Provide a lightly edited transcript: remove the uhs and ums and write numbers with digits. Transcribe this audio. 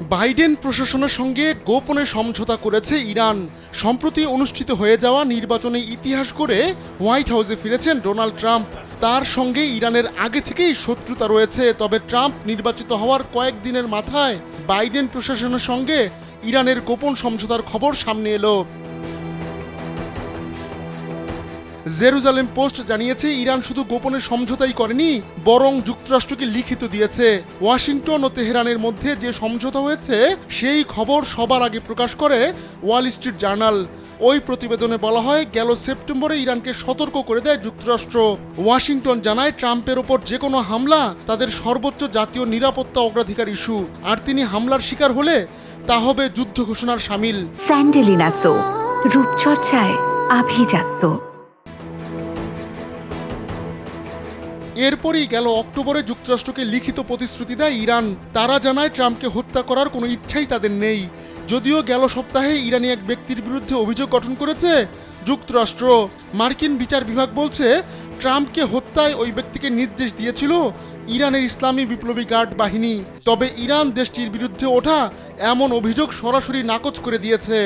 Biden প্রশাসনের সঙ্গে গোপনে সমঝোতা করেছে ইরান। সম্প্রতি অনুষ্ঠিত হয়ে যাওয়া নির্বাচনে ইতিহাস গড়ে হোয়াইট হাউসে ফিরেছেন ডোনাল্ড ট্রাম্প। তার সঙ্গে ইরানের আগে থেকেই শত্রুতা রয়েছে। তবে ট্রাম্প নির্বাচিত হওয়ার কয়েকদিনের মাথায় বাইডেন প্রশাসনের সঙ্গে ইরানের গোপন সমঝোতার খবর সামনে এলো। জেরুজালেম পোস্ট জানিয়েছে, ইরান শুধু গোপনে সমঝোতাই করেনি, বরং যুক্তরাষ্ট্রকে লিখিত দিয়েছে। ওয়াশিংটন ও তেহরানের মধ্যে যে সমঝোতা হয়েছে সেই খবর সবার আগে প্রকাশ করে ওয়াল স্ট্রিট জার্নাল। ওই প্রতিবেদনে বলা হয়, গেল সেপ্টেম্বরে ইরানকে সতর্ক করে দেয় যুক্তরাষ্ট্র। ওয়াশিংটন জানায়, ট্রাম্পের ওপর যে কোনো হামলা তাদের সর্বোচ্চ জাতীয় নিরাপত্তা অগ্রাধিকার ইস্যু, আর তিনি হামলার শিকার হলে তা হবে যুদ্ধ ঘোষণার শামিল। স্যান্ডেলিনা সো, রূপচর্চায় আভিজাত্য। এরপরই গেল অক্টোবরে যুক্তরাষ্ট্রকে লিখিত প্রতিশ্রুতি দেয় ইরান। তারা জানায়, ট্রাম্পকে হত্যা করার কোনো ইচ্ছাই তাদের নেই। যদিও গেল সপ্তাহে ইরানি এক ব্যক্তির বিরুদ্ধে অভিযোগ গঠন করেছে যুক্তরাষ্ট্র। মার্কিন বিচার বিভাগ বলছে, ট্রাম্পকে হত্যায় ওই ব্যক্তিকে নির্দেশ দিয়েছিল ইরানের ইসলামী বিপ্লবী গার্ড বাহিনী। তবে ইরান দেশটির বিরুদ্ধে ওঠা এমন অভিযোগ সরাসরি নাকচ করে দিয়েছে।